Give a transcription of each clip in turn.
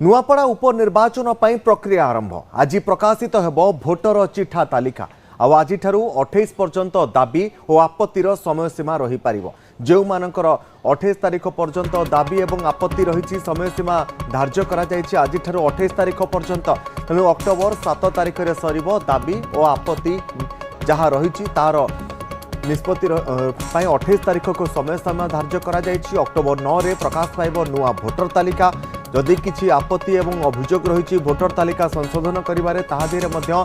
नुआपड़ा उपनिर्वाचन पर प्रक्रिया आरंभ आज प्रकाशित होब भोटर चिठा तालिका आज 28 पर्यंत दाबी और आपत्तिर समयसीमा रही पारिबो। जो मानकर 28 तारिख पर्यंत दाबी और आपत्ति रही समयसीमा धार्य करा जायछि आज 28 तारिख पर्यंत। तेणु अक्टोबर 7 तारिख रे सरिबो दाबी और आपत्ति जहाँ रही तार निष्पत्ति 28 तारिख को समय सीमा धार्य करा जायछि। अक्टोबर 9 रे प्रकाश पाइबो नुआ भोटर तालिका। जदि किछि आपत्ति एवं अभियोग रही भोटर तालिका संशोधन करिबारे ताहा देरे मध्य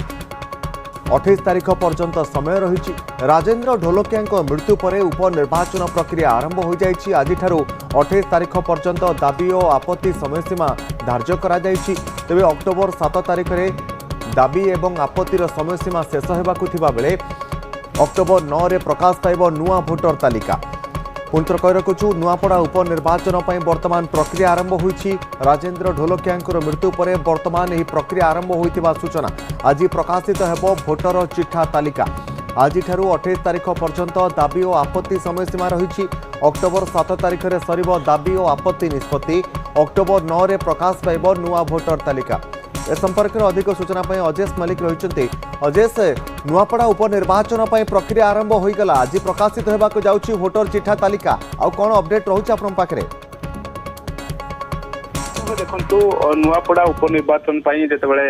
28 तारिख पर्यंत समय रही। राजेन्द्र ढोलकिया मृत्यु पर उपनिर्वाचन प्रक्रिया आरंभ हो जायछि। आज 28 तारिख पर्यंत दाबी और आपत्ति समयसीमा धार्य करा जायछि। तेबे अक्टोबर 7 तारिख रे दाबी एवं आपत्तिर समयसीमा शेष हेबाकु थिबा बेले अक्टोबर 9 रे प्रकाश पाइबो नुआ भोटर तालिका। पुणिथर कहि रखुछु नुआपड़ा उपनिर्वाचन पर वर्तमान प्रक्रिया आरंभ होइछि। राजेन्द्र ढोलकिया मृत्यु पर वर्तमान यह प्रक्रिया आरंभ होइतिबा सूचना आज प्रकाशित हेबो भोटर चिठा तालिका। आज 28 तारिख पर्यंत दाबी और आपत्ति समयसीमा रही। अक्टोबर 7 तारिख रे सरिबो दाबी और आपत्ति निष्पत्ति। अक्टोबर 9 रे प्रकाश पाइबो नुआ भोटर तालिका। ए संपर्क में अधिक सूचना अजेश मलिक रही। अजेश, नुआपड़ा उपनिर्वाचन पर प्रक्रिया आरंभ हो गला आज प्रकाशित होगा जाउछि भोटर चिठा तालिका आ कौन अपडेट रोचे आपन पाखरे? देखंतु नुआपड़ा उपनिर्वाचन जितेबाला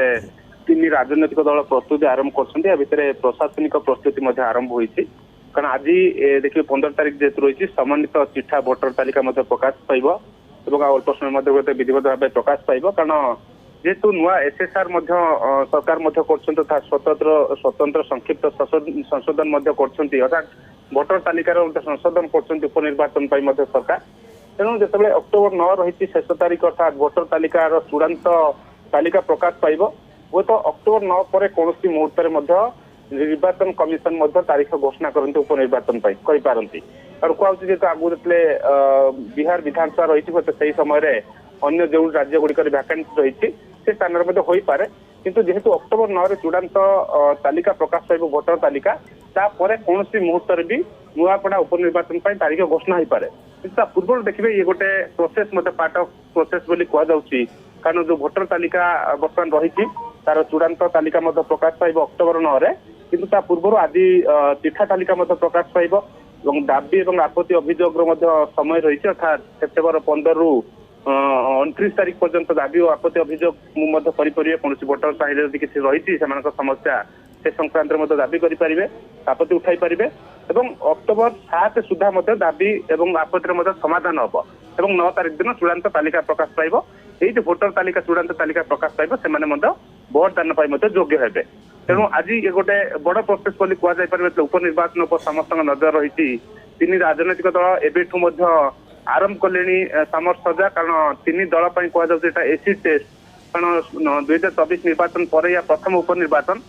तीन राजनैतिक दल प्रस्तुति आरंभ कर भितर प्रशासनिक प्रस्तुति आरंभ होती। कारण आज देखिए 15 तारिख जेहतु रही समन्वित चिठा भोटर तालिका प्रकाश पाइब और अल्प समय विधिवत भाव प्रकाश पाइब। कारण जेहेतु नुआ एसएसआर सरकार स्वतंत्र संक्षिप्त संशोधन अर्थात भोटर तालिकार संशोधन कर उपनिर्वाचन सरकार। तेणु जिते अक्टोबर 9 रही शेष तारिख अर्थात भोटर तालिकार चूड़ांत तालिका प्रकाश पाइब वो तो अक्टोबर 9 पर कौन मुहूर्त निर्वाचन कमिशन तारीख घोषणा करते उपनिर्वाचन करपारती। और कहूँ जेहतु आगु जो बिहार विधानसभा रही समय अन्य जो राज्य गुड़िक भैकेंसी रही से स्थान हो पारे। किंतु जेहेतु अक्टोबर 9 रे चूड़ांत तालिका प्रकाश पाइब भोटर तालिका तापर कौन मुहूर्त भी नुआपड़ा उपनिर्वाचन तारीख घोषणा हो पारे। किंतु पूर्व देखिए ये गोटे प्रोसेस पार्ट ऑफ प्रोसेस बोली कहुच्छी। कारण जो भोटर तालिका बर्तमान रही तार चूड़ांत तालिका प्रकाश पाइब अक्टोबर 9 रे। किंतु ता पूर्व आज चिठा तालिका प्रकाश पाइब दाबी और आपत्ति अभियोग समय रही अर्थात सेप्टेम्बर 15 रु 29 तारिख पर्यंत दाबी और आपत्ति अभियोग करें। कौन भोटर चाहिए किसी रही समस्या से संक्रांत दाबी करें आपत्ति उठाई पारे। अक्टोबर 7 सुधा दाबी और आपत्तिर समाधान हम और 9 तारिख दिन चूड़ांत तालिका प्रकाश पाइब। ये भोटर तालिका चूड़ांत तालिका प्रकाश पाइब से भोट दान योग्य हे। तेणु आज ये गोटे बड़ प्रोसेस बोली कहुपर उपनिर्वाचन पर समस्त नजर रही। तीन राजनैतिक दल एवं आरंभ कले सामर सजा। कारण तीन दल कहुटा एसिड टेस्ट। कारण 2024 निर्वाचन पर या प्रथम उपनिर्वाचन।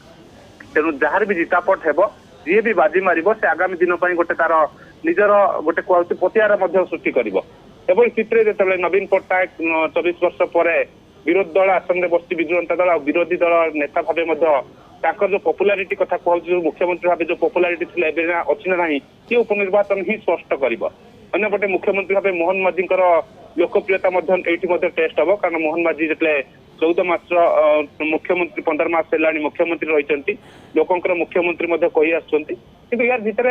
तेणु जार भी जितापट हेब जी भी बाजी मार से आगामी दिन गोटे तार निजर गोटे कहूँ पतियार सृष्टि कर। स्थित जो नवीन पट्टनायक 24 वर्ष पर विरोधी दल आसन बस विजु जनता दल और विरोधी दल नेता भाव जो पपुलारिटी कथा कहूँ मुख्यमंत्री भाव जो पपुलारिटी थी अच्छी ना ये उपनिर्वाचन ही स्पष्ट कर। अन्यपटे मुख्यमंत्री भाव मोहन माझी लोकप्रियता टेस्ट हम। कारण मोहन माझी जो 14 मास मुख्यमंत्री 15 मास है मुख्यमंत्री रही लोकंर मुख्यमंत्री कही आसुँच। यार भितर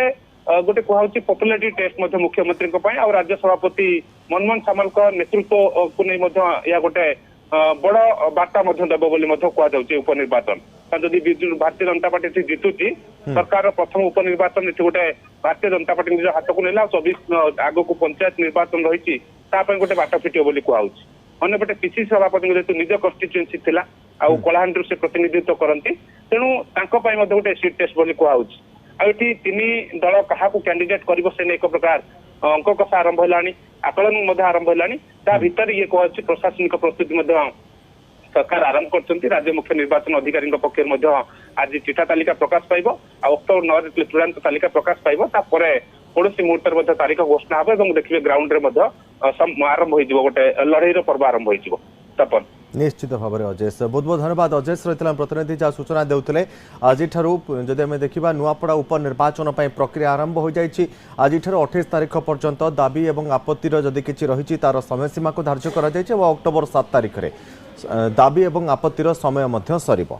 गोटे कहूँ पपुलारिटी टेस्ट मुख्यमंत्री और राज्य सभापति मनमोहन सामल नेतृत्व को नहीं या गोटे बड़ बार्ता देव बोली कहुच्छे उपनिर्वाचन। जदि भारतीय जनता पार्टी जितुची सरकार प्रथम उपनिर्वाचन गोटे भारतीय जनता पार्टी निज हाथ को नेला 24 आग को पंचायत निर्वाचन रही गोटे बाट फिट बोली कहूँ। अन्यपटे पीसीसी सभापति जेहतु निज कन्स्टिट्युएन्सी थिला आउ कलाहांडी से प्रतिनिधित्व करती। तेणु गोटे एसिड टेस्ट बोली कहूँ। आठी तीन दल क्या कैंडिडेट कर एक प्रकार अंक कषा आरंभ है आकलन आरंभ है। भितर ये कहूँ प्रशासनिक प्रस्तुति सरकार आरंभ कर। राज्य मुख्य निर्वाचन अधिकारी पक्ष आज चिठा तालिका प्रकाश पाइब अक्टोबर 9 रे चूड़ांत तालिका प्रकाश पाइब कौन मुहूर्त तारीख घोषणा हम। देखिए ग्राउंड रे आरंभ हो गोटे लड़ई पर्व आरंभ हो। निश्चित भाव में अजेश बहुत बहुत धन्यवाद अजेश रही प्रतिनिधि जहाँ सूचना देते आज जदि आम देखा नुआपड़ा उपनिर्वाचन प्रक्रिया आरंभ हो जाए आज 28 तारीख पर्यंत दाबी और आपत्तिर जदि किसी रही तार समय सीमा को धार्य कर अक्टोबर 7 तारीख में दाबी और आपत्तिर समय सर।